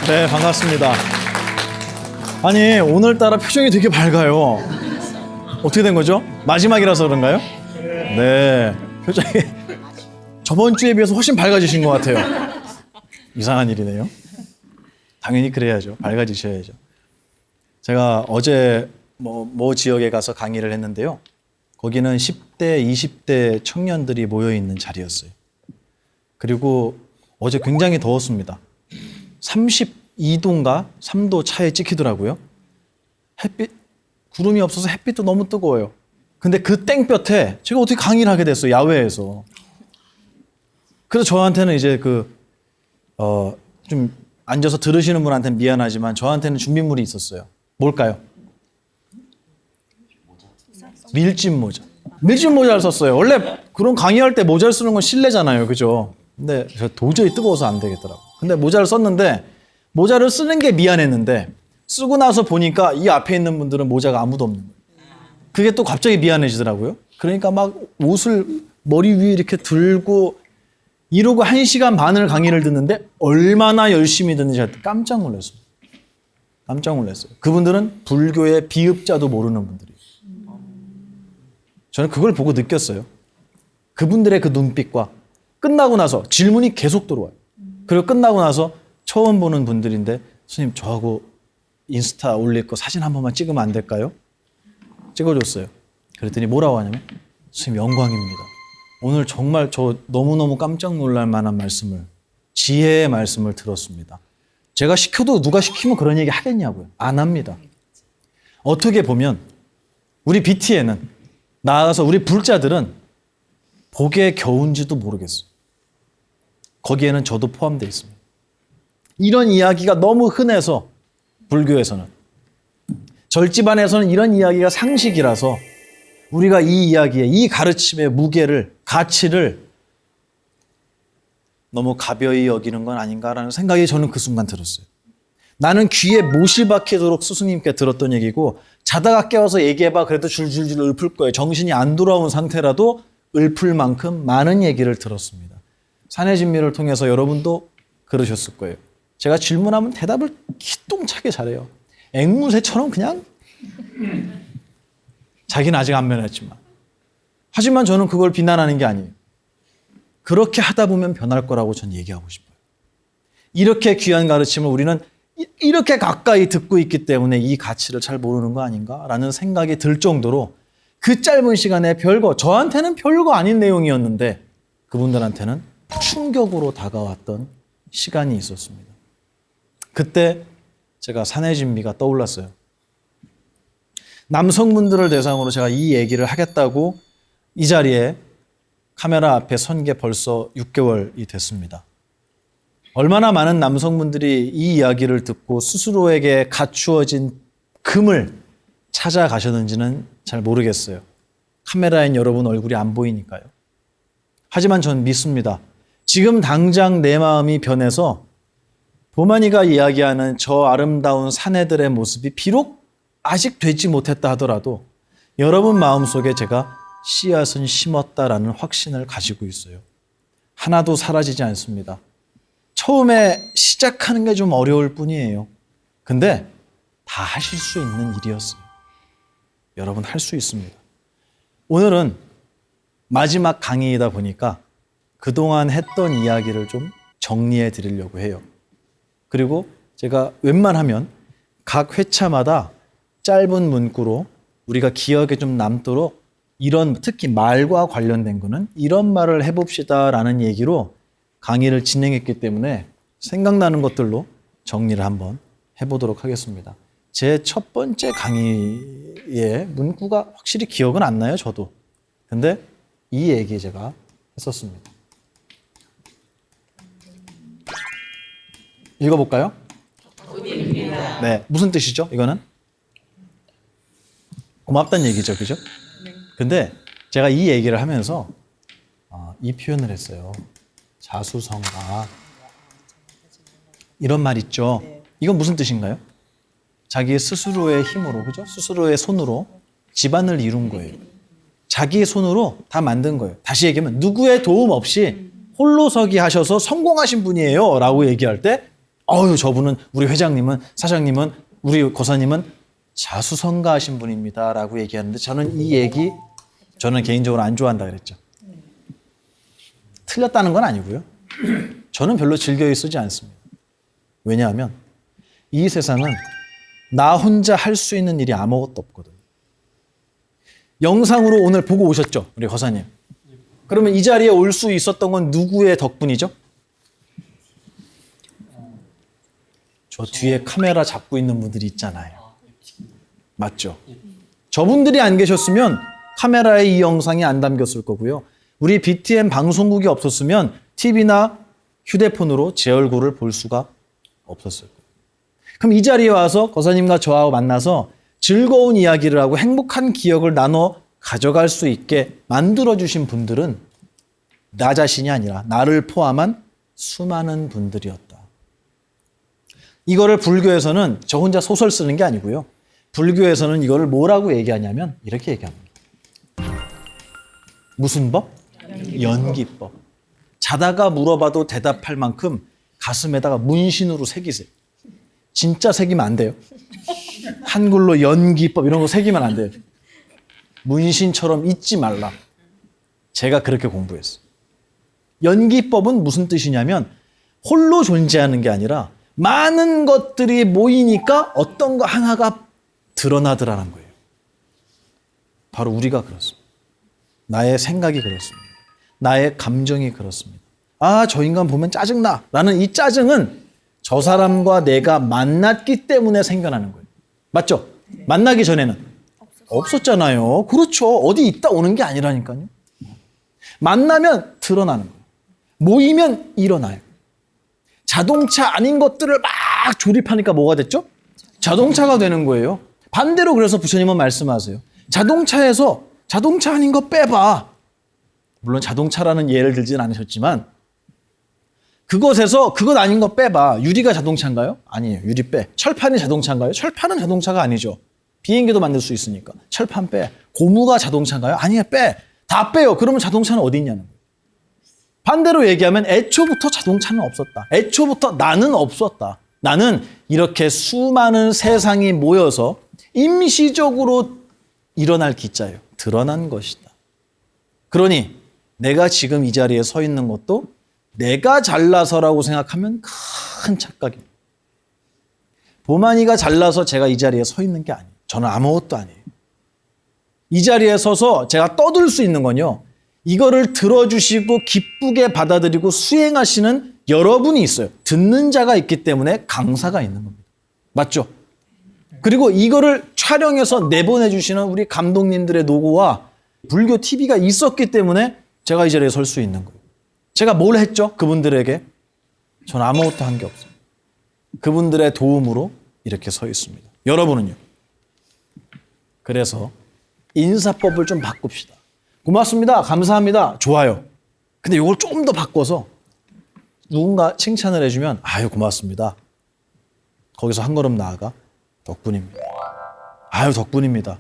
네, 반갑습니다. 아니, 오늘따라 표정이 되게 밝아요. 어떻게 된 거죠? 마지막이라서 그런가요? 네, 표정이 저번 주에 비해서 훨씬 밝아지신 것 같아요. 이상한 일이네요. 당연히 그래야죠. 밝아지셔야죠. 제가 어제 모 지역에 가서 강의를 했는데요. 거기는 10대, 20대 청년들이 모여있는 자리였어요. 그리고 어제 굉장히 더웠습니다. 32도인가 3도 차에 찍히더라고요. 햇빛, 구름이 없어서 햇빛도 너무 뜨거워요. 근데 그 땡볕에 제가 어떻게 강의를 하게 됐어요, 야외에서. 그래서 저한테는 이제 좀 앉아서 들으시는 분한테는 미안하지만 저한테는 준비물이 있었어요. 뭘까요? 밀짚 모자. 밀짚 모자를 썼어요. 원래 그런 강의할 때 모자를 쓰는 건 실례잖아요. 그죠? 근데 저 도저히 뜨거워서 안 되겠더라고요. 근데 모자를 썼는데 모자를 쓰는 게 미안했는데 쓰고 나서 보니까 이 앞에 있는 분들은 모자가 아무도 없는 거예요. 그게 또 갑자기 미안해지더라고요. 그러니까 막 옷을 머리 위에 이렇게 들고 이러고 1시간 반을 강의를 듣는데 얼마나 열심히 듣는지 깜짝 놀랐어요. 깜짝 놀랐어요. 그분들은 불교의 비읍자도 모르는 분들이에요. 저는 그걸 보고 느꼈어요. 그분들의 그 눈빛과 끝나고 나서 질문이 계속 들어와요. 그리고 끝나고 나서 처음 보는 분들인데 스님 저하고 인스타 올릴 거 사진 한 번만 찍으면 안 될까요? 찍어줬어요. 그랬더니 뭐라고 하냐면 스님 영광입니다. 오늘 정말 저 너무너무 깜짝 놀랄 만한 말씀을 지혜의 말씀을 들었습니다. 제가 시켜도 누가 시키면 그런 얘기 하겠냐고요. 안 합니다. 어떻게 보면 우리 BT에는 나아가서 우리 불자들은 복에 겨운지도 모르겠어요. 거기에는 저도 포함되어 있습니다. 이런 이야기가 너무 흔해서 불교에서는 절집안에서는 이런 이야기가 상식이라서 우리가 이 이야기에 이 가르침의 무게를 가치를 너무 가벼이 여기는 건 아닌가라는 생각이 저는 그 순간 들었어요. 나는 귀에 못이 박히도록 스승님께 들었던 얘기고 자다가 깨워서 얘기해봐 그래도 줄줄줄 읊을 거예요. 정신이 안 돌아온 상태라도 읊을 만큼 많은 얘기를 들었습니다. 산의 진미를 통해서 여러분도 그러셨을 거예요. 제가 질문하면 대답을 기똥차게 잘해요. 앵무새처럼 그냥 자기는 아직 안 변했지만. 하지만 저는 그걸 비난하는 게 아니에요. 그렇게 하다 보면 변할 거라고 전 얘기하고 싶어요. 이렇게 귀한 가르침을 우리는 이렇게 가까이 듣고 있기 때문에 이 가치를 잘 모르는 거 아닌가라는 생각이 들 정도로 그 짧은 시간에 저한테는 별거 아닌 내용이었는데 그분들한테는 충격으로 다가왔던 시간이 있었습니다. 그때 제가 산의 진미가 떠올랐어요. 남성분들을 대상으로 제가 이 얘기를 하겠다고 이 자리에 카메라 앞에 선 게 벌써 6개월이 됐습니다. 얼마나 많은 남성분들이 이 이야기를 듣고 스스로에게 갖추어진 금을 찾아가셨는지는 잘 모르겠어요. 카메라엔 여러분 얼굴이 안 보이니까요. 하지만 전 믿습니다. 지금 당장 내 마음이 변해서 도마니가 이야기하는 저 아름다운 사내들의 모습이 비록 아직 되지 못했다 하더라도 여러분 마음속에 제가 씨앗은 심었다라는 확신을 가지고 있어요. 하나도 사라지지 않습니다. 처음에 시작하는 게 좀 어려울 뿐이에요. 근데 다 하실 수 있는 일이었어요. 여러분 할 수 있습니다. 오늘은 마지막 강의이다 보니까 그동안 했던 이야기를 좀 정리해 드리려고 해요. 그리고 제가 웬만하면 각 회차마다 짧은 문구로 우리가 기억에 좀 남도록 이런 특히 말과 관련된 거는 이런 말을 해봅시다 라는 얘기로 강의를 진행했기 때문에 생각나는 것들로 정리를 한번 해보도록 하겠습니다. 제 첫 번째 강의의 문구가 확실히 기억은 안 나요, 저도. 근데 이 얘기 제가 했었습니다. 읽어볼까요? 네, 무슨 뜻이죠, 이거는? 고맙다는 얘기죠, 그죠? 근데 제가 이 얘기를 하면서 이 표현을 했어요. 자수성가. 이런 말 있죠. 이건 무슨 뜻인가요? 자기 스스로의 힘으로, 그죠? 스스로의 손으로 집안을 이룬 거예요. 자기의 손으로 다 만든 거예요. 다시 얘기하면 누구의 도움 없이 홀로서기 하셔서 성공하신 분이에요 라고 얘기할 때 저분은 우리 회장님은 사장님은 우리 고사님은 자수성가하신 분입니다라고 얘기하는데 저는 이 얘기 저는 개인적으로 안 좋아한다 그랬죠. 틀렸다는 건 아니고요. 저는 별로 즐겨 쓰지 않습니다. 왜냐하면 이 세상은 나 혼자 할 수 있는 일이 아무것도 없거든요. 영상으로 오늘 보고 오셨죠? 우리 거사님. 그러면 이 자리에 올 수 있었던 건 누구의 덕분이죠? 저 뒤에 카메라 잡고 있는 분들이 있잖아요. 맞죠? 저분들이 안 계셨으면 카메라에 이 영상이 안 담겼을 거고요. 우리 BTN 방송국이 없었으면 TV나 휴대폰으로 제 얼굴을 볼 수가 없었을 거예요. 그럼 이 자리에 와서 거사님과 저하고 만나서 즐거운 이야기를 하고 행복한 기억을 나눠 가져갈 수 있게 만들어주신 분들은 나 자신이 아니라 나를 포함한 수많은 분들이었다. 이거를 불교에서는 저 혼자 소설 쓰는 게 아니고요. 불교에서는 이거를 뭐라고 얘기하냐면 이렇게 얘기합니다. 무슨 법? 연기법. 자다가 물어봐도 대답할 만큼 가슴에다가 문신으로 새기세요. 진짜 새기면 안 돼요. 한글로 연기법 이런 거 새기면 안 돼요. 문신처럼 잊지 말라. 제가 그렇게 공부했어요. 연기법은 무슨 뜻이냐면 홀로 존재하는 게 아니라 많은 것들이 모이니까 어떤 거 하나가 드러나더라는 거예요. 바로 우리가 그렇습니다. 나의 생각이 그렇습니다. 나의 감정이 그렇습니다. 저 인간 보면 짜증나 라는 이 짜증은 저 사람과 내가 만났기 때문에 생겨나는 거예요. 맞죠? 만나기 전에는 없었잖아요. 그렇죠. 어디 있다 오는 게 아니라니까요. 만나면 드러나는 거예요. 모이면 일어나요. 자동차 아닌 것들을 막 조립하니까 뭐가 됐죠? 자동차가 되는 거예요. 반대로 그래서 부처님은 말씀하세요. 자동차에서 자동차 아닌 거 빼봐. 물론 자동차라는 예를 들진 않으셨지만 그것에서 그것 아닌 거 빼봐. 유리가 자동차인가요? 아니에요. 유리 빼. 철판이 자동차인가요? 철판은 자동차가 아니죠. 비행기도 만들 수 있으니까. 철판 빼. 고무가 자동차인가요? 아니에요. 빼. 다 빼요. 그러면 자동차는 어디 있냐는 거예요. 반대로 얘기하면 애초부터 자동차는 없었다. 애초부터 나는 없었다. 나는 이렇게 수많은 세상이 모여서 임시적으로 일어날 기자예요. 드러난 것이다. 그러니 내가 지금 이 자리에 서 있는 것도 내가 잘나서라고 생각하면 큰 착각입니다. 보만이가 잘나서 제가 이 자리에 서 있는 게 아니에요. 저는 아무것도 아니에요. 이 자리에 서서 제가 떠들 수 있는 건요. 이거를 들어주시고 기쁘게 받아들이고 수행하시는 여러분이 있어요. 듣는 자가 있기 때문에 강사가 있는 겁니다. 맞죠? 그리고 이거를 촬영해서 내보내주시는 우리 감독님들의 노고와 불교 TV가 있었기 때문에 제가 이 자리에 설 수 있는 거예요. 제가 뭘 했죠? 그분들에게? 저는 아무것도 한 게 없어요. 그분들의 도움으로 이렇게 서 있습니다. 여러분은요? 그래서 인사법을 좀 바꿉시다. 고맙습니다. 감사합니다. 좋아요. 근데 이걸 좀 더 바꿔서 누군가 칭찬을 해주면 아유 고맙습니다. 거기서 한 걸음 나아가 덕분입니다. 아유 덕분입니다.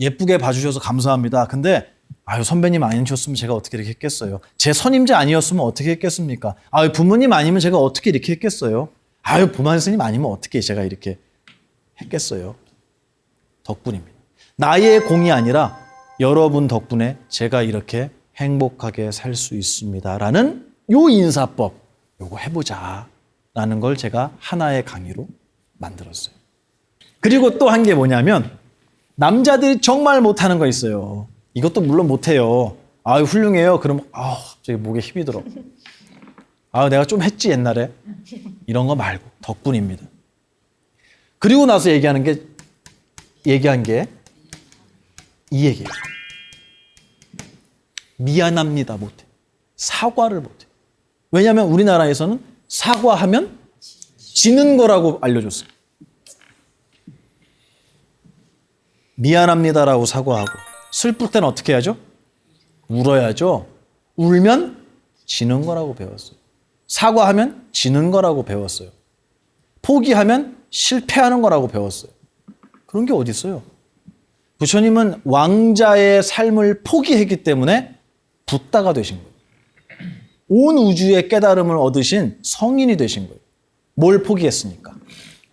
예쁘게 봐주셔서 감사합니다. 근데 아유 선배님 아니셨으면 제가 어떻게 이렇게 했겠어요. 제 선임자 아니었으면 어떻게 했겠습니까. 아유 부모님 아니면 제가 어떻게 이렇게 했겠어요. 아유 보만 스님 아니면 어떻게 제가 이렇게 했겠어요. 덕분입니다. 나의 공이 아니라 여러분 덕분에 제가 이렇게 행복하게 살 수 있습니다라는 요 인사법 요거 해보자라는 걸 제가 하나의 강의로 만들었어요. 그리고 또 한 게 뭐냐면 남자들이 정말 못하는 거 있어요. 이것도 물론 못해요. 아유 훌륭해요. 그럼 갑자기 목에 힘이 들어. 내가 좀 했지 옛날에. 이런 거 말고 덕분입니다. 그리고 나서 얘기한 게 이 얘기예요. 미안합니다 못해. 사과를 못해. 왜냐하면 우리나라에서는 사과하면 지는 거라고 알려줬어요. 미안합니다라고 사과하고 슬플 때는 어떻게 해야죠? 울어야죠. 울면 지는 거라고 배웠어요. 사과하면 지는 거라고 배웠어요. 포기하면 실패하는 거라고 배웠어요. 그런 게 어디 있어요? 부처님은 왕자의 삶을 포기했기 때문에 붓다가 되신 거예요. 온 우주의 깨달음을 얻으신 성인이 되신 거예요. 뭘 포기했습니까?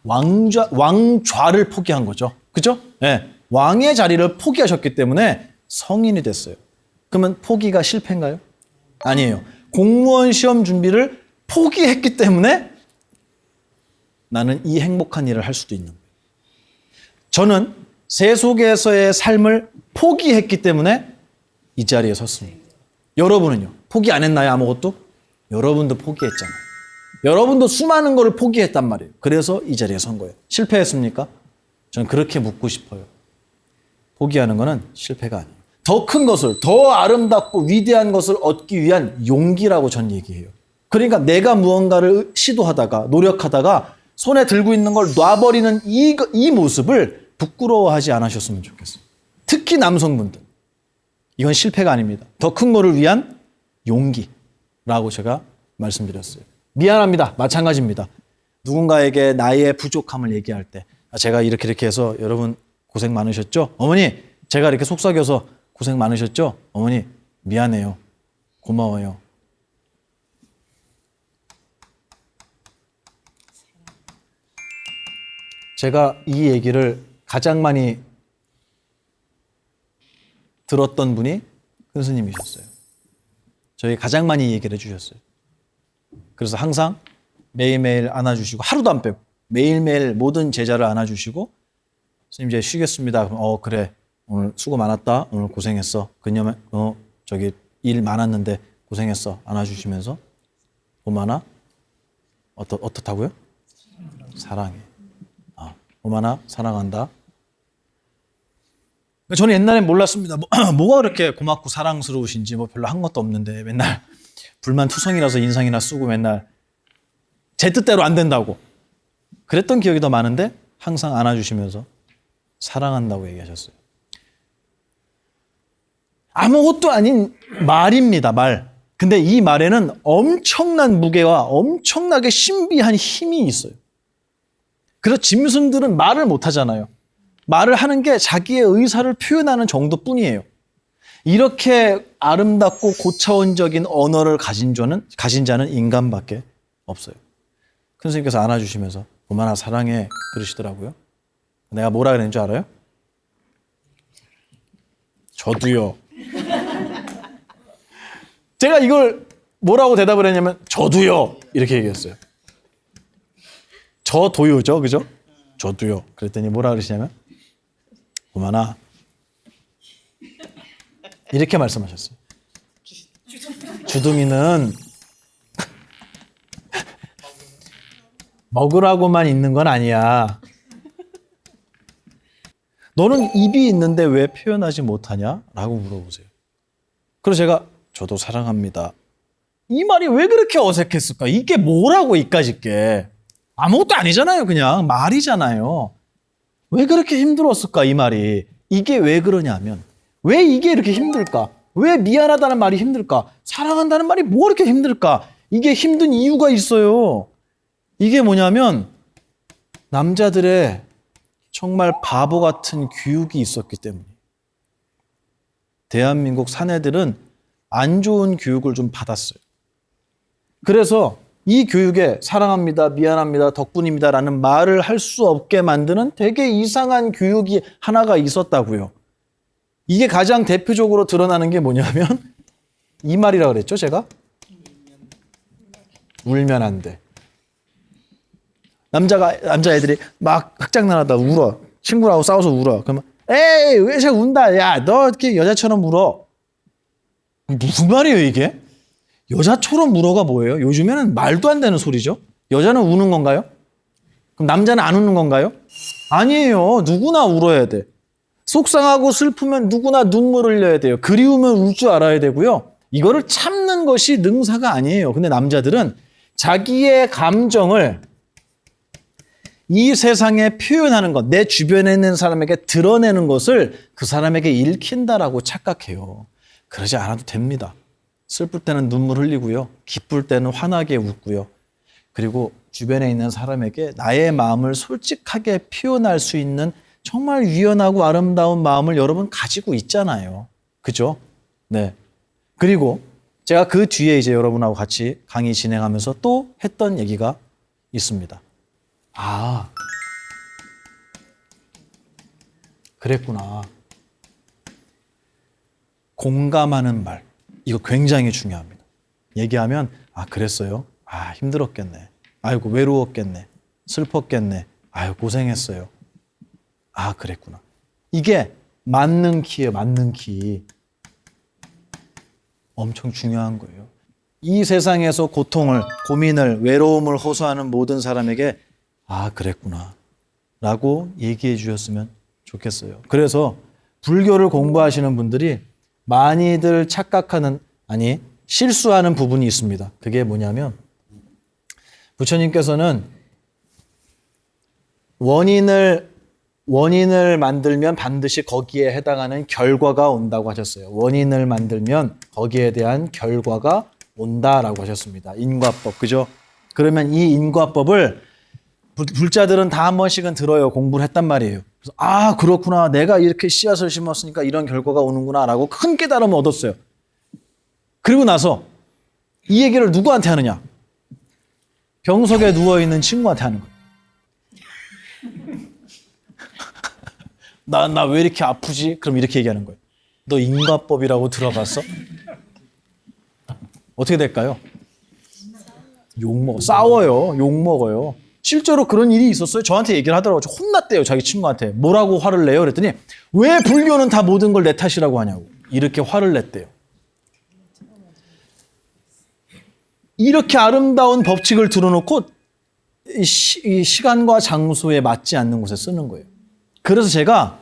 왕좌를 포기한 거죠. 그죠? 네. 왕의 자리를 포기하셨기 때문에 성인이 됐어요. 그러면 포기가 실패인가요? 아니에요. 공무원 시험 준비를 포기했기 때문에 나는 이 행복한 일을 할 수도 있는 거예요. 저는 세속에서의 삶을 포기했기 때문에 이 자리에 섰습니다. 여러분은요? 포기 안 했나요? 아무것도? 여러분도 포기했잖아요. 여러분도 수많은 거를 포기했단 말이에요. 그래서 이 자리에 선 거예요. 실패했습니까? 저는 그렇게 묻고 싶어요. 포기하는 거는 실패가 아니에요. 더 큰 것을, 더 아름답고 위대한 것을 얻기 위한 용기라고 전 얘기해요. 그러니까 내가 무언가를 시도하다가 노력하다가 손에 들고 있는 걸 놔버리는 이 모습을 부끄러워하지 않으셨으면 좋겠어요. 특히 남성분들. 이건 실패가 아닙니다. 더 큰 거를 위한 용기라고 제가 말씀드렸어요. 미안합니다. 마찬가지입니다. 누군가에게 나의 부족함을 얘기할 때 제가 이렇게 해서 여러분 고생 많으셨죠? 어머니 제가 이렇게 속삭여서 고생 많으셨죠? 어머니 미안해요. 고마워요. 제가 이 얘기를 가장 많이 들었던 분이 큰 스님이셨어요. 저희 가장 많이 얘기를 해주셨어요. 그래서 항상 매일매일 안아주시고 하루도 안 빼고 매일매일 모든 제자를 안아주시고 스님 이제 쉬겠습니다. 그럼 그래 오늘 수고 많았다. 오늘 고생했어. 그녀면 저기 일 많았는데 고생했어. 안아주시면서 오마나 어떻다고요? 사랑해. 오마나 사랑한다. 저는 옛날에 몰랐습니다. 뭐가 그렇게 고맙고 사랑스러우신지 별로 한 것도 없는데 맨날 불만투성이라서 인상이나 쓰고 맨날 제 뜻대로 안 된다고 그랬던 기억이 더 많은데 항상 안아주시면서 사랑한다고 얘기하셨어요. 아무것도 아닌 말입니다. 말. 근데 이 말에는 엄청난 무게와 엄청나게 신비한 힘이 있어요. 그래서 짐승들은 말을 못하잖아요. 말을 하는 게 자기의 의사를 표현하는 정도뿐이에요. 이렇게 아름답고 고차원적인 언어를 가진 자는 인간밖에 없어요. 큰 스님께서 안아주시면서 얼마나 사랑해 그러시더라고요. 내가 뭐라 그랬는 줄 알아요? 저도요. 제가 이걸 뭐라고 대답을 했냐면 저도요 이렇게 얘기했어요. 저도요죠, 그죠? 저도요. 그랬더니 뭐라 그러시냐면 고마나 이렇게 말씀하셨어요. 주둥이는 먹으라고만 있는 건 아니야. 너는 입이 있는데 왜 표현하지 못하냐? 라고 물어보세요. 그래서 제가 저도 사랑합니다. 이 말이 왜 그렇게 어색했을까? 이게 뭐라고 이까짓 게. 아무것도 아니잖아요. 그냥 말이잖아요. 왜 그렇게 힘들었을까? 이 말이. 이게 왜 그러냐면 왜 이게 이렇게 힘들까? 왜 미안하다는 말이 힘들까? 사랑한다는 말이 뭐 이렇게 힘들까? 이게 힘든 이유가 있어요. 이게 뭐냐면 남자들의 정말 바보 같은 교육이 있었기 때문이에요. 대한민국 사내들은 안 좋은 교육을 좀 받았어요. 그래서 이 교육에 사랑합니다, 미안합니다, 덕분입니다 라는 말을 할 수 없게 만드는 되게 이상한 교육이 하나가 있었다고요. 이게 가장 대표적으로 드러나는 게 뭐냐면 이 말이라고 그랬죠, 제가? 울면 안 돼. 남자애들이 막 흑장난하다 울어. 친구라고 싸워서 울어. 그러면 에이 왜 자꾸 운다. 야 너 이렇게 여자처럼 울어. 무슨 말이에요 이게? 여자처럼 울어가 뭐예요? 요즘에는 말도 안 되는 소리죠. 여자는 우는 건가요? 그럼 남자는 안 우는 건가요? 아니에요. 누구나 울어야 돼. 속상하고 슬프면 누구나 눈물 흘려야 돼요. 그리우면 울 줄 알아야 되고요. 이거를 참는 것이 능사가 아니에요. 근데 남자들은 자기의 감정을 이 세상에 표현하는 것, 내 주변에 있는 사람에게 드러내는 것을 그 사람에게 읽힌다라고 착각해요. 그러지 않아도 됩니다. 슬플 때는 눈물 흘리고요. 기쁠 때는 환하게 웃고요. 그리고 주변에 있는 사람에게 나의 마음을 솔직하게 표현할 수 있는 정말 유연하고 아름다운 마음을 여러분 가지고 있잖아요. 그죠? 네. 그리고 제가 그 뒤에 이제 여러분하고 같이 강의 진행하면서 또 했던 얘기가 있습니다. 아, 그랬구나. 공감하는 말. 이거 굉장히 중요합니다. 얘기하면, 아, 그랬어요? 아, 힘들었겠네. 아이고, 외로웠겠네. 슬펐겠네. 아유, 고생했어요. 아, 그랬구나. 이게 맞는 키예요, 맞는 키. 엄청 중요한 거예요. 이 세상에서 고통을, 고민을, 외로움을 호소하는 모든 사람에게 아, 그랬구나 라고 얘기해 주셨으면 좋겠어요. 그래서 불교를 공부하시는 분들이 많이들 착각하는, 아니 실수하는 부분이 있습니다. 그게 뭐냐면 부처님께서는 원인을 만들면 반드시 거기에 해당하는 결과가 온다고 하셨어요. 원인을 만들면 거기에 대한 결과가 온다라고 하셨습니다. 인과법, 그죠? 그러면 이 인과법을 불자들은 다 한 번씩은 들어요. 공부를 했단 말이에요. 그래서 아, 그렇구나. 내가 이렇게 씨앗을 심었으니까 이런 결과가 오는구나 라고 큰 깨달음을 얻었어요. 그리고 나서 이 얘기를 누구한테 하느냐? 병석에 누워있는 친구한테 하는 거예요. 나 왜 이렇게 아프지? 그럼 이렇게 얘기하는 거예요. 너 인과법이라고 들어봤어? 어떻게 될까요? 욕먹어. 싸워요. 욕먹어요. 실제로 그런 일이 있었어요. 저한테 얘기를 하더라고요. 혼났대요. 자기 친구한테. 뭐라고 화를 내요? 그랬더니 왜 불교는 다 모든 걸 내 탓이라고 하냐고. 이렇게 화를 냈대요. 이렇게 아름다운 법칙을 들어놓고 이 시간과 장소에 맞지 않는 곳에 쓰는 거예요. 그래서 제가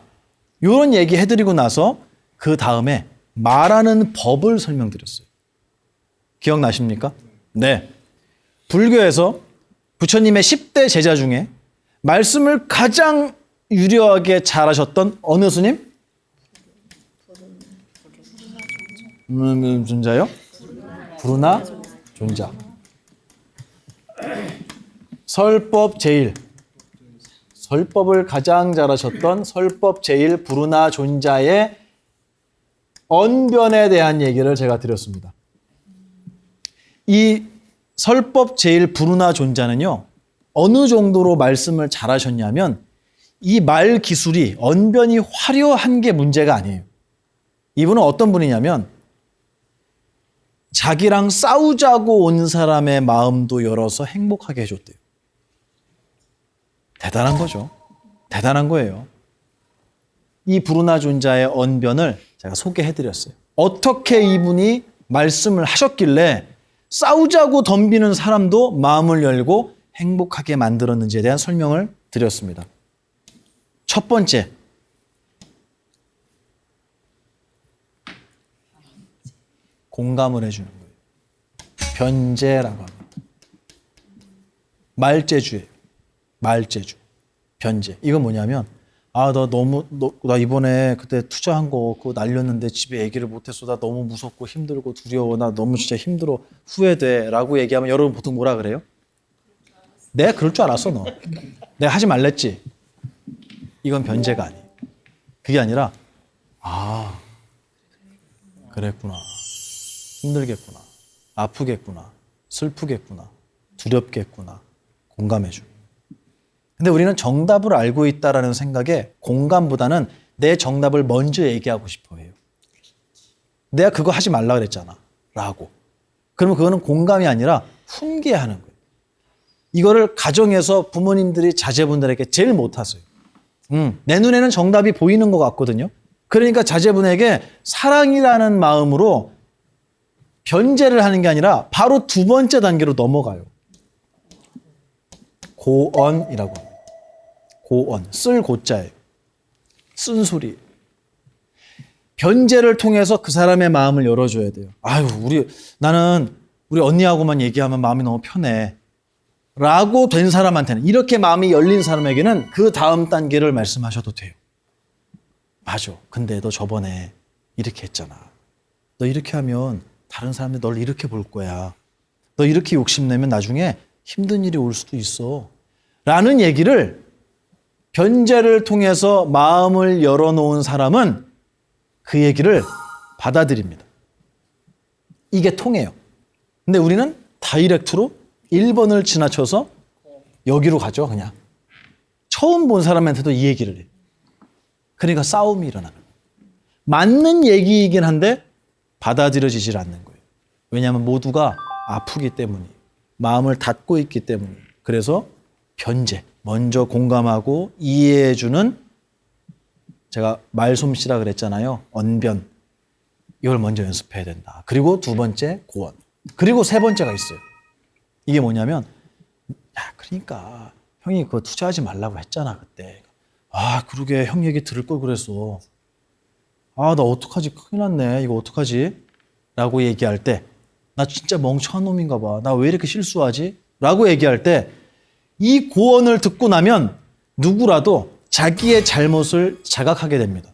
이런 얘기 해드리고 나서 그 다음에 말하는 법을 설명드렸어요. 기억나십니까? 네. 불교에서 부처님의 10대 제자 중에 말씀을 가장 유려하게 잘하셨던 어느 스님? 존자요? 부르나 존자. 설법 제일. 설법을 가장 잘하셨던 설법 제일 부르나 존자의 언변에 대한 얘기를 제가 드렸습니다. 이 설법 제일 부르나 존자는요, 어느 정도로 말씀을 잘하셨냐면 이 말 기술이, 언변이 화려한 게 문제가 아니에요. 이분은 어떤 분이냐면 자기랑 싸우자고 온 사람의 마음도 열어서 행복하게 해줬대요. 대단한 거죠. 대단한 거예요. 이 부르나 존자의 언변을 제가 소개해드렸어요. 어떻게 이분이 말씀을 하셨길래 싸우자고 덤비는 사람도 마음을 열고 행복하게 만들었는지에 대한 설명을 드렸습니다. 첫 번째, 공감을 해주는 거예요. 변제라고 합니다. 말재주예요. 말재주. 변제. 이건 뭐냐면, 아, 나 이번에 그때 투자한 거 그거 날렸는데 집에 얘기를 못했어. 나 너무 무섭고 힘들고 두려워. 나 너무 진짜 힘들어. 후회돼. 라고 얘기하면 여러분 보통 뭐라 그래요? 내가 그럴 줄 알았어, 너. 내가 하지 말랬지. 이건 변제가 아니에요. 그게 아니라, 아, 그랬구나. 힘들겠구나. 아프겠구나. 슬프겠구나. 두렵겠구나. 공감해줘. 근데 우리는 정답을 알고 있다라는 생각에 공감보다는 내 정답을 먼저 얘기하고 싶어 해요. 내가 그거 하지 말라 그랬잖아. 라고. 그러면 그거는 공감이 아니라 훈계하는 거예요. 이거를 가정에서 부모님들이 자제분들에게 제일 못하세요. 내 눈에는 정답이 보이는 것 같거든요. 그러니까 자제분에게 사랑이라는 마음으로 변제를 하는 게 아니라 바로 두 번째 단계로 넘어가요. 고언이라고 합니다. 고언, 쓸 고자예요. 쓴소리. 변제를 통해서 그 사람의 마음을 열어줘야 돼요. 아유, 나는 우리 언니하고만 얘기하면 마음이 너무 편해. 라고 된 사람한테는, 이렇게 마음이 열린 사람에게는 그 다음 단계를 말씀하셔도 돼요. 맞아. 근데 너 저번에 이렇게 했잖아. 너 이렇게 하면 다른 사람들이 널 이렇게 볼 거야. 너 이렇게 욕심내면 나중에 힘든 일이 올 수도 있어. 라는 얘기를 변제를 통해서 마음을 열어놓은 사람은 그 얘기를 받아들입니다. 이게 통해요. 근데 우리는 다이렉트로 1번을 지나쳐서 여기로 가죠, 그냥. 처음 본 사람한테도 이 얘기를 해. 그러니까 싸움이 일어나는 거예요. 맞는 얘기이긴 한데 받아들여지질 않는 거예요. 왜냐하면 모두가 아프기 때문이에요. 마음을 닫고 있기 때문이에요. 그래서 변제, 먼저 공감하고 이해해주는, 제가 말솜씨라 그랬잖아요. 언변. 이걸 먼저 연습해야 된다. 그리고 두 번째, 고언. 그리고 세 번째가 있어요. 이게 뭐냐면, 야, 그러니까 형이 그거 투자하지 말라고 했잖아, 그때. 아, 그러게 형 얘기 들을 걸 그랬어. 아, 나 어떡하지? 큰일 났네. 이거 어떡하지? 라고 얘기할 때, 나 진짜 멍청한 놈인가 봐. 나 왜 이렇게 실수하지? 라고 얘기할 때, 이 고언을 듣고 나면 누구라도 자기의 잘못을 자각하게 됩니다.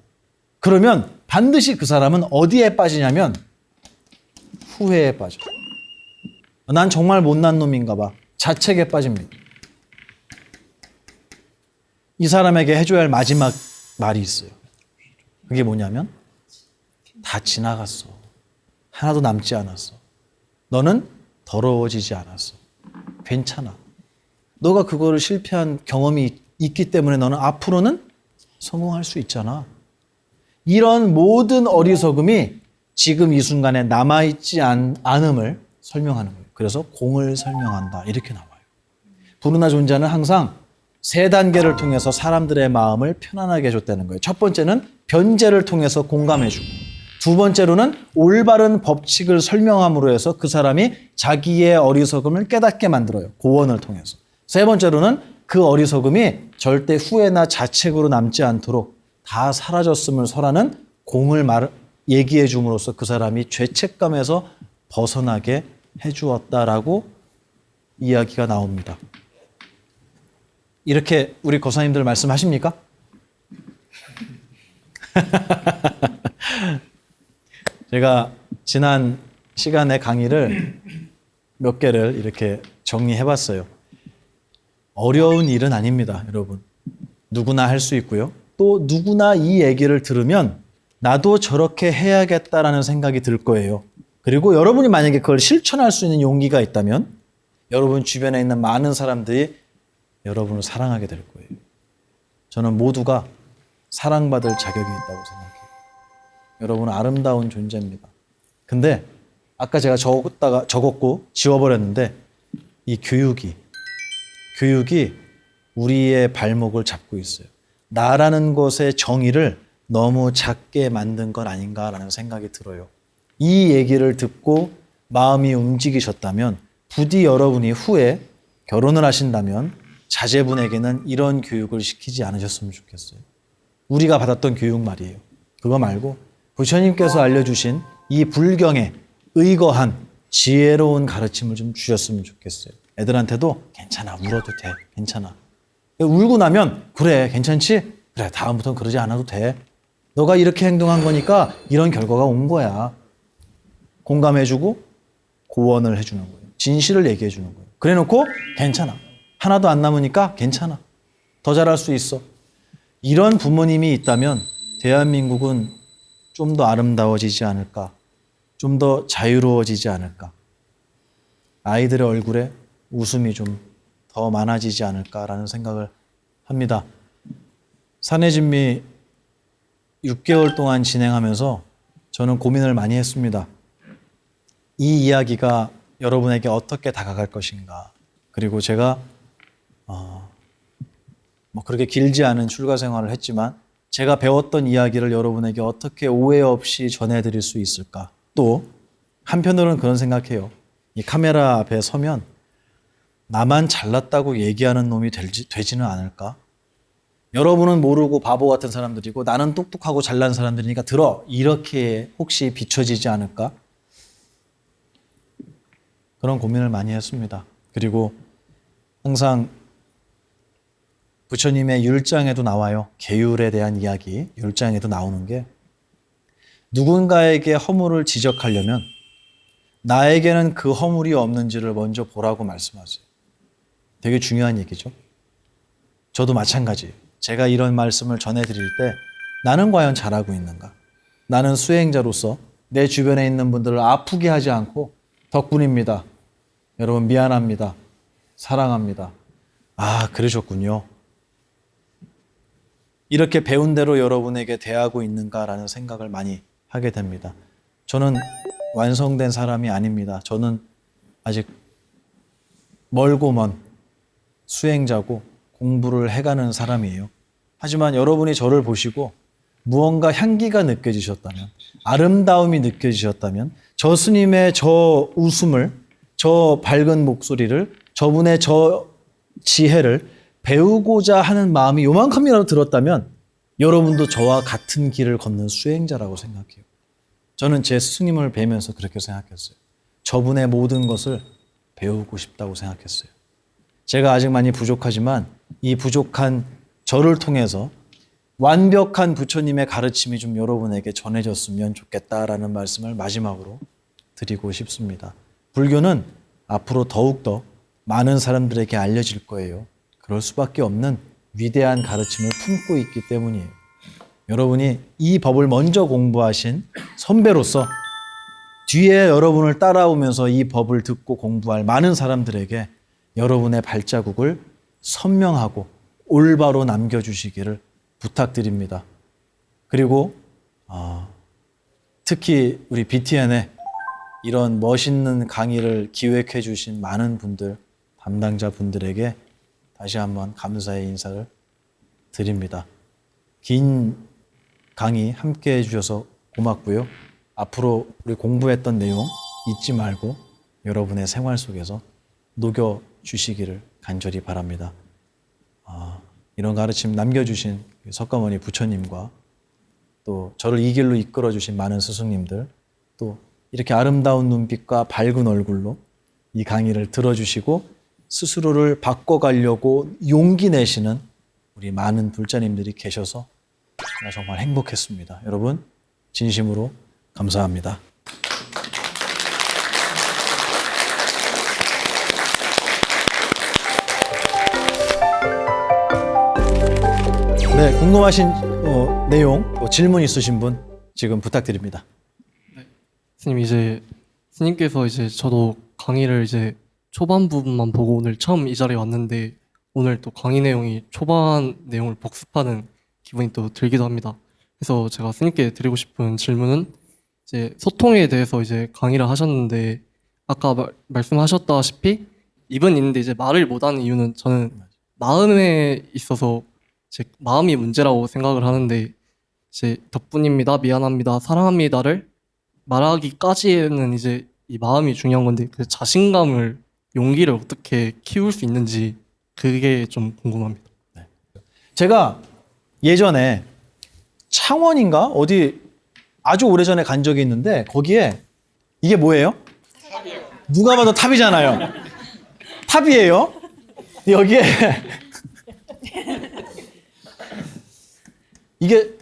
그러면 반드시 그 사람은 어디에 빠지냐면 후회에 빠져요. 난 정말 못난 놈인가 봐. 자책에 빠집니다. 이 사람에게 해줘야 할 마지막 말이 있어요. 그게 뭐냐면, 다 지나갔어. 하나도 남지 않았어. 너는 더러워지지 않았어. 괜찮아. 너가 그거를 실패한 경험이 있기 때문에 너는 앞으로는 성공할 수 있잖아. 이런 모든 어리석음이 지금 이 순간에 남아있지 않음을 설명하는 거예요. 그래서 공을 설명한다. 이렇게 나와요. 부르나 존자는 항상 세 단계를 통해서 사람들의 마음을 편안하게 해줬다는 거예요. 첫 번째는 변제를 통해서 공감해주고, 두 번째로는 올바른 법칙을 설명함으로 해서 그 사람이 자기의 어리석음을 깨닫게 만들어요. 고언을 통해서. 세 번째로는 그 어리석음이 절대 후회나 자책으로 남지 않도록 다 사라졌음을 설하는 공을 얘기해 줌으로써 그 사람이 죄책감에서 벗어나게 해주었다라고 이야기가 나옵니다. 이렇게 우리 고사님들 말씀하십니까? 제가 지난 시간에 강의를 몇 개를 이렇게 정리해 봤어요. 어려운 일은 아닙니다, 여러분. 누구나 할 수 있고요. 또 누구나 이 얘기를 들으면 나도 저렇게 해야겠다라는 생각이 들 거예요. 그리고 여러분이 만약에 그걸 실천할 수 있는 용기가 있다면 여러분 주변에 있는 많은 사람들이 여러분을 사랑하게 될 거예요. 저는 모두가 사랑받을 자격이 있다고 생각해요. 여러분은 아름다운 존재입니다. 근데 아까 제가 적었고 지워버렸는데 이 교육이 우리의 발목을 잡고 있어요. 나라는 것의 정의를 너무 작게 만든 건 아닌가라는 생각이 들어요. 이 얘기를 듣고 마음이 움직이셨다면 부디 여러분이 후에 결혼을 하신다면 자제분에게는 이런 교육을 시키지 않으셨으면 좋겠어요. 우리가 받았던 교육 말이에요. 그거 말고 부처님께서 알려주신 이 불경에 의거한 지혜로운 가르침을 좀 주셨으면 좋겠어요. 애들한테도 괜찮아, 울어도 돼, 괜찮아. 울고 나면 그래, 괜찮지? 그래, 다음부터는 그러지 않아도 돼. 너가 이렇게 행동한 거니까 이런 결과가 온 거야. 공감해주고 고언을 해주는 거예요. 진실을 얘기해주는 거예요. 그래놓고 괜찮아. 하나도 안 남으니까 괜찮아. 더 잘할 수 있어. 이런 부모님이 있다면 대한민국은 좀 더 아름다워지지 않을까? 좀 더 자유로워지지 않을까? 아이들의 얼굴에 웃음이 좀 더 많아지지 않을까라는 생각을 합니다. 사내진미 6개월 동안 진행하면서 저는 고민을 많이 했습니다. 이 이야기가 여러분에게 어떻게 다가갈 것인가. 그리고 제가 그렇게 길지 않은 출가 생활을 했지만 제가 배웠던 이야기를 여러분에게 어떻게 오해 없이 전해드릴 수 있을까. 또 한편으로는 그런 생각해요. 이 카메라 앞에 서면 나만 잘났다고 얘기하는 놈이 되지는 않을까? 여러분은 모르고 바보 같은 사람들이고 나는 똑똑하고 잘난 사람들이니까 들어. 이렇게 혹시 비춰지지 않을까? 그런 고민을 많이 했습니다. 그리고 항상 부처님의 율장에도 나와요. 계율에 대한 이야기, 율장에도 나오는 게 누군가에게 허물을 지적하려면 나에게는 그 허물이 없는지를 먼저 보라고 말씀하세요. 되게 중요한 얘기죠. 저도 마찬가지예요. 제가 이런 말씀을 전해드릴 때 나는 과연 잘하고 있는가? 나는 수행자로서 내 주변에 있는 분들을 아프게 하지 않고 덕분입니다. 여러분 미안합니다. 사랑합니다. 아, 그러셨군요. 이렇게 배운 대로 여러분에게 대하고 있는가라는 생각을 많이 하게 됩니다. 저는 완성된 사람이 아닙니다. 저는 아직 멀고 먼 수행자고 공부를 해가는 사람이에요. 하지만 여러분이 저를 보시고 무언가 향기가 느껴지셨다면, 아름다움이 느껴지셨다면, 저 스님의 저 웃음을, 저 밝은 목소리를, 저분의 저 지혜를 배우고자 하는 마음이 요만큼이라도 들었다면 여러분도 저와 같은 길을 걷는 수행자라고 생각해요. 저는 제 스님을 뵈면서 그렇게 생각했어요. 저분의 모든 것을 배우고 싶다고 생각했어요. 제가 아직 많이 부족하지만 이 부족한 저를 통해서 완벽한 부처님의 가르침이 좀 여러분에게 전해졌으면 좋겠다라는 말씀을 마지막으로 드리고 싶습니다. 불교는 앞으로 더욱더 많은 사람들에게 알려질 거예요. 그럴 수밖에 없는 위대한 가르침을 품고 있기 때문이에요. 여러분이 이 법을 먼저 공부하신 선배로서 뒤에 여러분을 따라오면서 이 법을 듣고 공부할 많은 사람들에게 여러분의 발자국을 선명하고 올바로 남겨주시기를 부탁드립니다. 그리고 특히 우리 BTN에 이런 멋있는 강의를 기획해 주신 많은 분들, 담당자 분들에게 다시 한번 감사의 인사를 드립니다. 긴 강의 함께 해주셔서 고맙고요. 앞으로 우리 공부했던 내용 잊지 말고 여러분의 생활 속에서 녹여주시기를 간절히 바랍니다. 이런 가르침 남겨주신 석가모니 부처님과 또 저를 이 길로 이끌어주신 많은 스승님들, 또 이렇게 아름다운 눈빛과 밝은 얼굴로 이 강의를 들어주시고 스스로를 바꿔가려고 용기 내시는 우리 많은 불자님들이 계셔서 정말 행복했습니다. 여러분 진심으로 감사합니다. 네, 궁금하신 내용, 질문 있으신 분 지금 부탁드립니다. 네. 스님 스님께서 저도 강의를 초반 부분만 보고 오늘 처음 이 자리에 왔는데 오늘 또 강의 내용이 초반 내용을 복습하는 기분이 또 들기도 합니다. 그래서 제가 스님께 드리고 싶은 질문은 소통에 대해서 강의를 하셨는데 아까 말씀하셨다시피 입은 있는데 말을 못하는 이유는 저는 마음에 있어서 제 마음이 문제라고 생각을 하는데 덕분입니다, 미안합니다, 사랑합니다를 말하기까지는 이 마음이 중요한 건데 그 자신감을 용기를 어떻게 키울 수 있는지 그게 좀 궁금합니다. 네. 제가 예전에 창원인가 어디 아주 오래전에 간 적이 있는데 거기에 이게 뭐예요? 탑이요. 누가 봐도 탑이잖아요. 탑이에요. 여기에 이게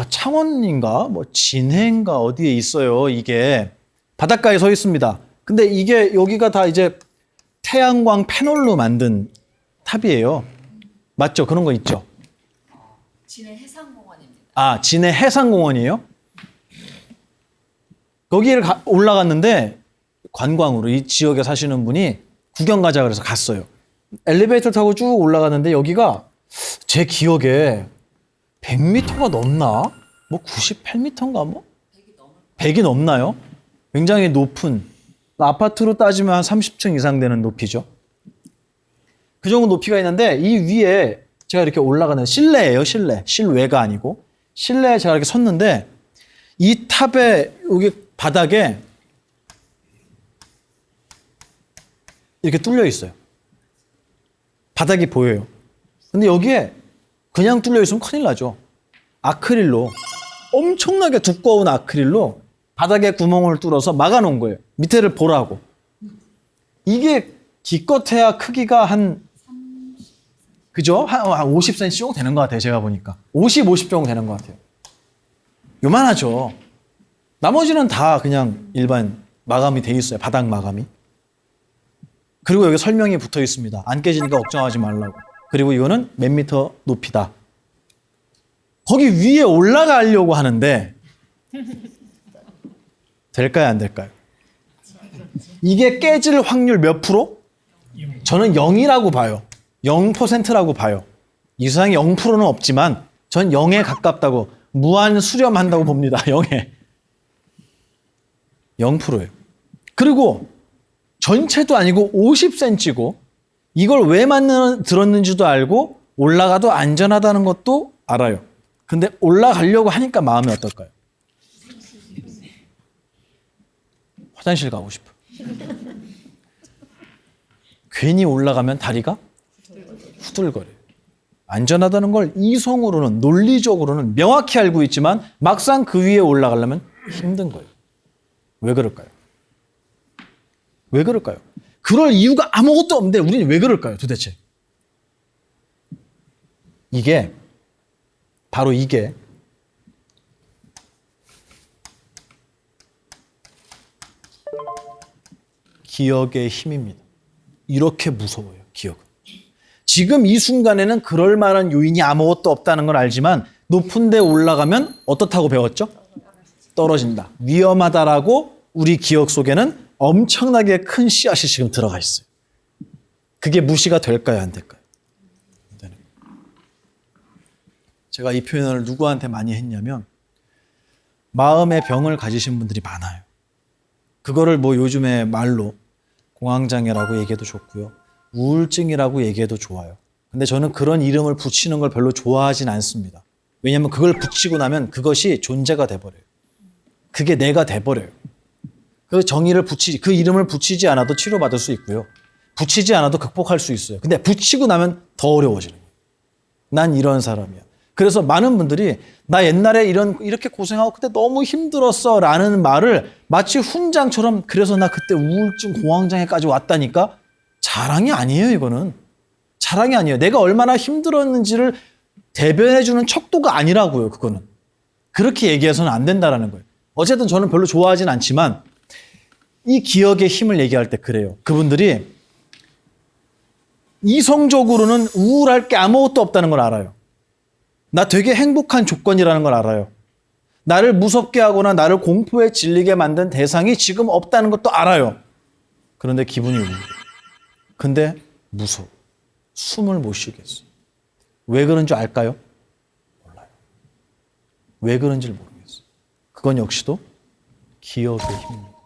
창원인가 뭐 진해인가 어디에 있어요. 이게 바닷가에 서 있습니다. 근데 이게 여기가 다 태양광 패널로 만든 탑이에요. 맞죠? 그런 거 있죠? 진해 해상공원입니다. 진해 해상공원이에요? 거기를 올라갔는데 관광으로 이 지역에 사시는 분이 구경 가자 그래서 갔어요. 엘리베이터 타고 쭉 올라갔는데 여기가 제 기억에 100m가 넘나? 뭐 98m인가 뭐? 100이 넘나요? 굉장히 높은, 아파트로 따지면 한 30층 이상 되는 높이죠. 그 정도 높이가 있는데 이 위에 제가 이렇게 올라가는 실내예요, 실내. 실외가 아니고. 실내에 제가 이렇게 섰는데 이 탑에 여기 바닥에 이렇게 뚫려 있어요. 바닥이 보여요. 근데 여기에 그냥 뚫려 있으면 큰일 나죠. 아크릴로, 엄청나게 두꺼운 아크릴로 바닥에 구멍을 뚫어서 막아놓은 거예요. 밑에를 보라고. 이게 기껏해야 크기가 그죠? 한 50cm 정도 되는 것 같아요. 제가 보니까. 50 정도 되는 것 같아요. 요만하죠. 나머지는 다 그냥 일반 마감이 돼 있어요. 바닥 마감이. 그리고 여기 설명이 붙어 있습니다. 안 깨지니까 걱정하지 말라고. 그리고 이거는 몇 미터 높이다. 거기 위에 올라가려고 하는데 될까요? 안 될까요? 이게 깨질 확률 몇 프로? 저는 0이라고 봐요. 0%라고 봐요. 이 세상에 0%는 없지만 전 0에 가깝다고 무한 수렴한다고 봅니다. 0에. 0%예요. 그리고 전체도 아니고 50cm고 이걸 왜 들었는지도 알고 올라가도 안전하다는 것도 알아요. 근데 올라가려고 하니까 마음이 어떨까요? 화장실 가고 싶어. 괜히 올라가면 다리가 후들거려요. 안전하다는 걸 이성으로는 논리적으로는 명확히 알고 있지만 막상 그 위에 올라가려면 힘든 거예요. 왜 그럴까요? 왜 그럴까요? 그럴 이유가 아무것도 없는데 우리는 왜 그럴까요, 도대체? 바로 이게 기억의 힘입니다. 이렇게 무서워요, 기억은. 지금 이 순간에는 그럴 만한 요인이 아무것도 없다는 걸 알지만 높은 데 올라가면 어떻다고 배웠죠? 떨어진다. 위험하다라고 우리 기억 속에는 엄청나게 큰 씨앗이 지금 들어가 있어요. 그게 무시가 될까요, 안 될까요? 제가 이 표현을 누구한테 많이 했냐면 마음의 병을 가지신 분들이 많아요. 그거를 뭐 요즘에 말로 공황장애라고 얘기해도 좋고요. 우울증이라고 얘기해도 좋아요. 근데 저는 그런 이름을 붙이는 걸 별로 좋아하진 않습니다. 왜냐하면 그걸 붙이고 나면 그것이 존재가 돼버려요. 그게 내가 돼버려요. 그 그 이름을 붙이지 않아도 치료받을 수 있고요. 붙이지 않아도 극복할 수 있어요. 근데 붙이고 나면 더 어려워지는 거예요. 난 이런 사람이야. 그래서 많은 분들이 나 옛날에 이렇게 고생하고 그때 너무 힘들었어 라는 말을 마치 훈장처럼 그래서 나 그때 우울증 공황장애까지 왔다니까 자랑이 아니에요. 이거는 자랑이 아니에요. 내가 얼마나 힘들었는지를 대변해주는 척도가 아니라고요. 그거는 그렇게 얘기해서는 안 된다라는 거예요. 어쨌든 저는 별로 좋아하진 않지만 이 기억의 힘을 얘기할 때 그래요. 그분들이 이성적으로는 우울할 게 아무것도 없다는 걸 알아요. 나 되게 행복한 조건이라는 걸 알아요. 나를 무섭게 하거나 나를 공포에 질리게 만든 대상이 지금 없다는 것도 알아요. 그런데 기분이 우울해. 근데 무서워. 숨을 못 쉬겠어. 왜 그런 줄 알까요? 몰라요. 왜 그런지를 모르겠어요. 그건 역시도 기억의 힘입니다.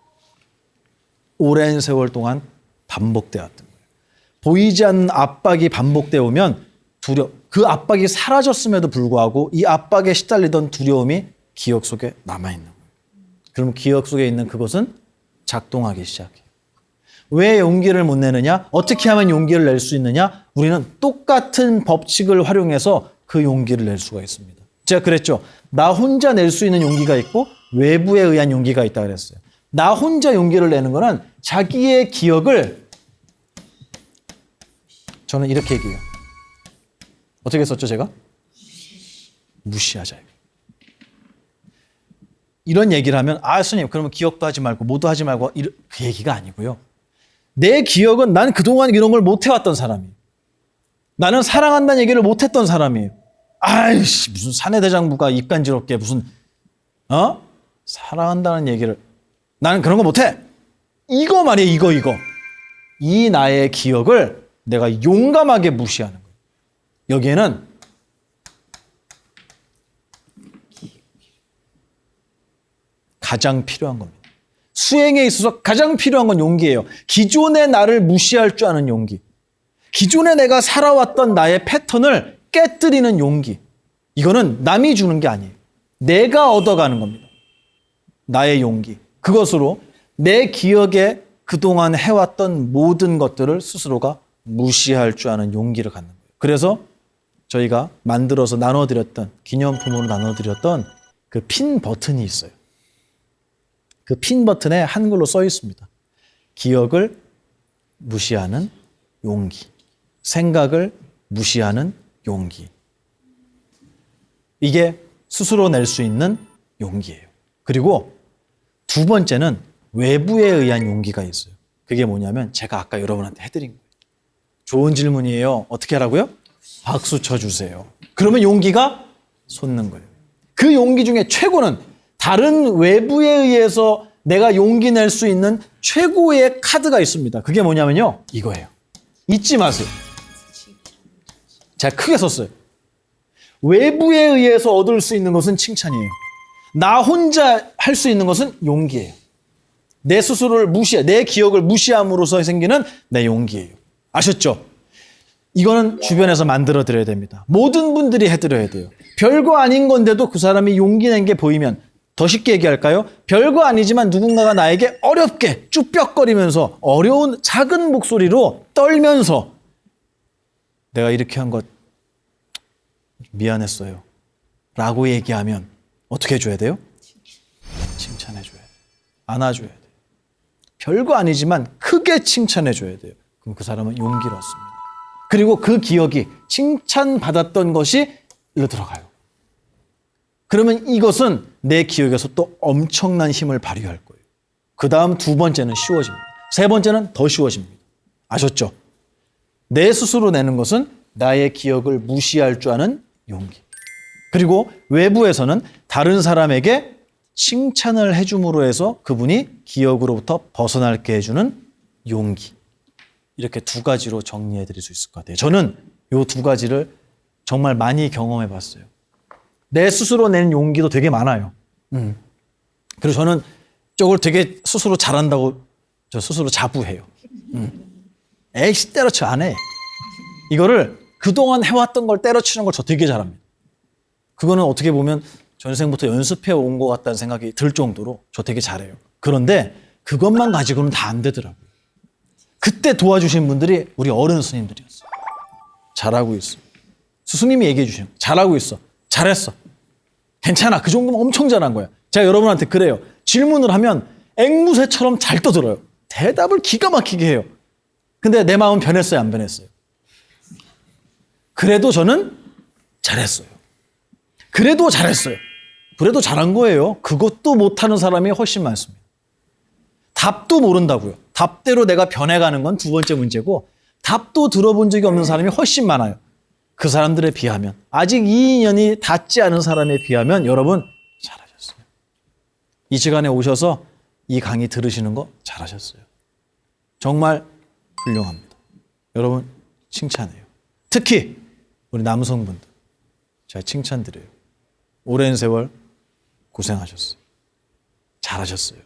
오랜 세월 동안 반복되었던 거예요. 보이지 않는 압박이 반복되어 오면 그 압박이 사라졌음에도 불구하고 이 압박에 시달리던 두려움이 기억 속에 남아있는 거예요. 그럼 기억 속에 있는 그것은 작동하기 시작해요. 왜 용기를 못 내느냐? 어떻게 하면 용기를 낼 수 있느냐? 우리는 똑같은 법칙을 활용해서 그 용기를 낼 수가 있습니다. 제가 그랬죠. 나 혼자 낼 수 있는 용기가 있고 외부에 의한 용기가 있다고 그랬어요. 나 혼자 용기를 내는 거는 자기의 기억을 저는 이렇게 얘기해요. 어떻게 썼죠, 제가? 무시하자. 이런 얘기를 하면 선생님 그러면 기억도 하지 말고 뭐도 하지 말고 그 얘기가 아니고요. 내 기억은 난 그동안 이런 걸 못 해왔던 사람이에요. 나는 사랑한다는 얘기를 못 했던 사람이에요. 무슨 사내대장부가 입간지럽게 무슨 사랑한다는 얘기를 나는 그런 거 못해. 이거 말이에요. 이거. 이 나의 기억을 내가 용감하게 무시하는 거예요. 여기에는 가장 필요한 겁니다. 수행에 있어서 가장 필요한 건 용기예요. 기존의 나를 무시할 줄 아는 용기. 기존에 내가 살아왔던 나의 패턴을 깨뜨리는 용기. 이거는 남이 주는 게 아니에요. 내가 얻어가는 겁니다. 나의 용기. 그것으로 내 기억에 그동안 해왔던 모든 것들을 스스로가 무시할 줄 아는 용기를 갖는 거예요. 그래서 저희가 만들어서 나눠드렸던, 기념품으로 나눠드렸던 그 핀 버튼이 있어요. 그 핀 버튼에 한글로 써 있습니다. 기억을 무시하는 용기. 생각을 무시하는 용기. 이게 스스로 낼 수 있는 용기예요. 그리고 두 번째는 외부에 의한 용기가 있어요. 그게 뭐냐면 제가 아까 여러분한테 해드린 거예요. 좋은 질문이에요. 어떻게 하라고요? 박수 쳐주세요. 그러면 용기가 솟는 거예요. 그 용기 중에 최고는 다른 외부에 의해서 내가 용기 낼 수 있는 최고의 카드가 있습니다. 그게 뭐냐면요. 이거예요. 잊지 마세요. 제가 크게 썼어요. 외부에 의해서 얻을 수 있는 것은 칭찬이에요. 나 혼자 할 수 있는 것은 용기예요. 내 스스로를 내 기억을 무시함으로써 생기는 내 용기예요. 아셨죠? 이거는 주변에서 만들어 드려야 됩니다. 모든 분들이 해드려야 돼요. 별거 아닌 건데도 그 사람이 용기 낸 게 보이면, 더 쉽게 얘기할까요? 별거 아니지만 누군가가 나에게 어렵게 쭈뼛거리면서 어려운 작은 목소리로 떨면서 내가 이렇게 한 것 미안했어요 라고 얘기하면 어떻게 해줘야 돼요? 칭찬해줘야 돼요. 안아줘야 돼요. 별거 아니지만 크게 칭찬해줘야 돼요. 그럼 그 사람은 용기를 얻습니다. 그리고 그 기억이 칭찬받았던 것이 일로 들어가요. 그러면 이것은 내 기억에서 또 엄청난 힘을 발휘할 거예요. 그 다음 두 번째는 쉬워집니다. 세 번째는 더 쉬워집니다. 아셨죠? 내 스스로 내는 것은 나의 기억을 무시할 줄 아는 용기. 그리고 외부에서는 다른 사람에게 칭찬을 해줌으로 해서 그분이 기억으로부터 벗어날게 해주는 용기. 이렇게 두 가지로 정리해 드릴 수 있을 것 같아요. 저는 이 두 가지를 정말 많이 경험해 봤어요. 내 스스로 낸 용기도 되게 많아요. 그리고 저는 저걸 되게 스스로 잘한다고 저 스스로 자부해요. 에이씨 때려쳐 안 해. 이거를 그동안 해왔던 걸 때려치는 걸 저 되게 잘합니다. 그거는 어떻게 보면 전생부터 연습해 온 것 같다는 생각이 들 정도로 저 되게 잘해요. 그런데 그것만 가지고는 다 안 되더라고요. 그때 도와주신 분들이 우리 어른 스님들이었어요. 잘하고 있어. 스승님이 얘기해 주시는 거예요. 잘하고 있어. 잘했어. 괜찮아. 그 정도면 엄청 잘한 거야. 제가 여러분한테 그래요. 질문을 하면 앵무새처럼 잘 떠들어요. 대답을 기가 막히게 해요. 근데 내 마음은 변했어요? 안 변했어요? 그래도 저는 잘했어요. 그래도 잘했어요. 그래도 잘한 거예요. 그것도 못하는 사람이 훨씬 많습니다. 답도 모른다고요. 답대로 내가 변해가는 건 두 번째 문제고, 답도 들어본 적이 없는 사람이 훨씬 많아요. 그 사람들에 비하면, 아직 이 인연이 닿지 않은 사람에 비하면 여러분 잘하셨어요. 이 시간에 오셔서 이 강의 들으시는 거 잘하셨어요. 정말 훌륭합니다. 여러분 칭찬해요. 특히 우리 남성분들 제가 칭찬드려요. 오랜 세월 고생하셨어요. 잘하셨어요.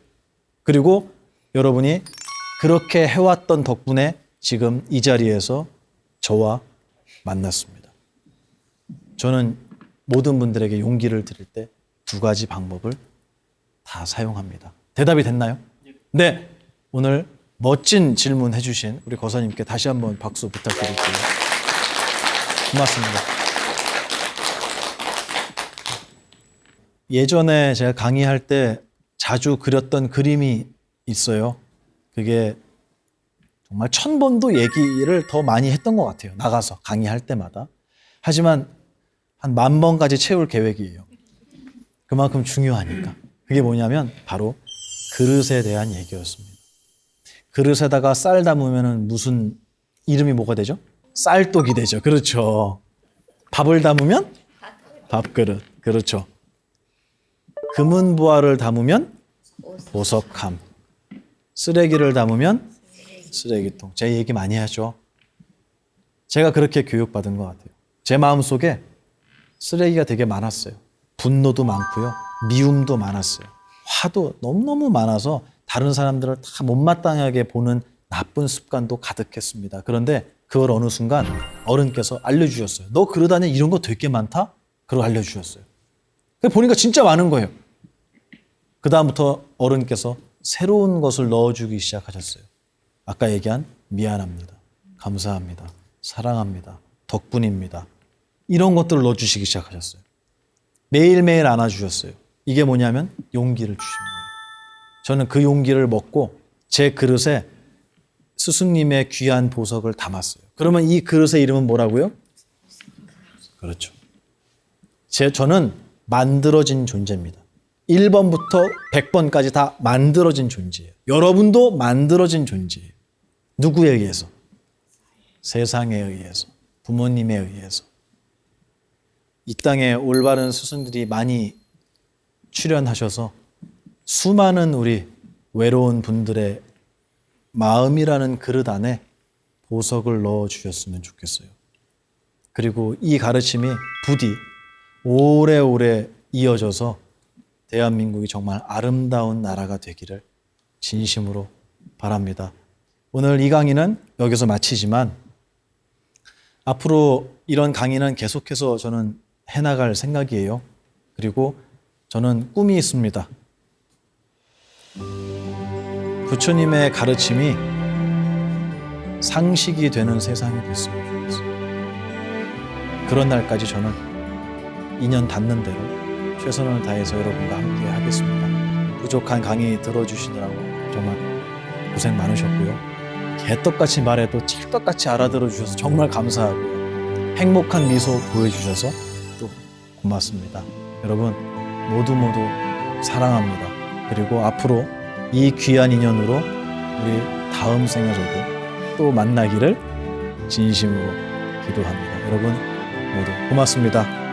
그리고 여러분이 그렇게 해왔던 덕분에 지금 이 자리에서 저와 만났습니다. 저는 모든 분들에게 용기를 드릴 때 두 가지 방법을 다 사용합니다. 대답이 됐나요? 네. 오늘 멋진 질문 해주신 우리 거사님께 다시 한번 박수 부탁드릴게요. 고맙습니다. 예전에 제가 강의할 때 자주 그렸던 그림이 있어요. 그게 정말 1000번도 얘기를 더 많이 했던 것 같아요. 나가서 강의할 때마다. 하지만 한 10,000번까지 채울 계획이에요. 그만큼 중요하니까. 그게 뭐냐면 바로 그릇에 대한 얘기였습니다. 그릇에다가 쌀 담으면 무슨 이름이 뭐가 되죠? 쌀독이 되죠. 그렇죠. 밥을 담으면 밥그릇. 그렇죠. 금은보화를 담으면 보석함. 쓰레기를 담으면 쓰레기통. 제 얘기 많이 하죠. 제가 그렇게 교육받은 것 같아요. 제 마음속에 쓰레기가 되게 많았어요. 분노도 많고요. 미움도 많았어요. 화도 너무너무 많아서 다른 사람들을 다 못마땅하게 보는 나쁜 습관도 가득했습니다. 그런데 그걸 어느 순간 어른께서 알려주셨어요. 너 그릇 안에 이런 거 되게 많다? 그걸 알려주셨어요. 보니까 진짜 많은 거예요. 그 다음부터 어른께서 새로운 것을 넣어주기 시작하셨어요. 아까 얘기한 미안합니다. 감사합니다. 사랑합니다. 덕분입니다. 이런 것들을 넣어주시기 시작하셨어요. 매일매일 안아주셨어요. 이게 뭐냐면 용기를 주신 거예요. 저는 그 용기를 먹고 제 그릇에 스승님의 귀한 보석을 담았어요. 그러면 이 그릇의 이름은 뭐라고요? 그렇죠. 저는 만들어진 존재입니다. 1번부터 100번까지 다 만들어진 존재예요. 여러분도 만들어진 존재예요. 누구에 의해서? 세상에 의해서, 부모님에 의해서. 이 땅에 올바른 스승들이 많이 출연하셔서 수많은 우리 외로운 분들의 마음이라는 그릇 안에 보석을 넣어주셨으면 좋겠어요. 그리고 이 가르침이 부디 오래오래 이어져서 대한민국이 정말 아름다운 나라가 되기를 진심으로 바랍니다. 오늘 이 강의는 여기서 마치지만 앞으로 이런 강의는 계속해서 저는 해나갈 생각이에요. 그리고 저는 꿈이 있습니다. 부처님의 가르침이 상식이 되는 세상이 됐으면 좋겠어요. 그런 날까지 저는 인연 닿는 대로 최선을 다해서 여러분과 함께 하겠습니다. 부족한 강의 들어주시느라고 정말 고생 많으셨고요. 개떡같이 말해도 찰떡같이 알아들어 주셔서 정말 감사하고요. 행복한 미소 보여주셔서 또 고맙습니다. 여러분 모두 사랑합니다. 그리고 앞으로 이 귀한 인연으로 우리 다음 생에서도 또 만나기를 진심으로 기도합니다. 여러분 모두 고맙습니다.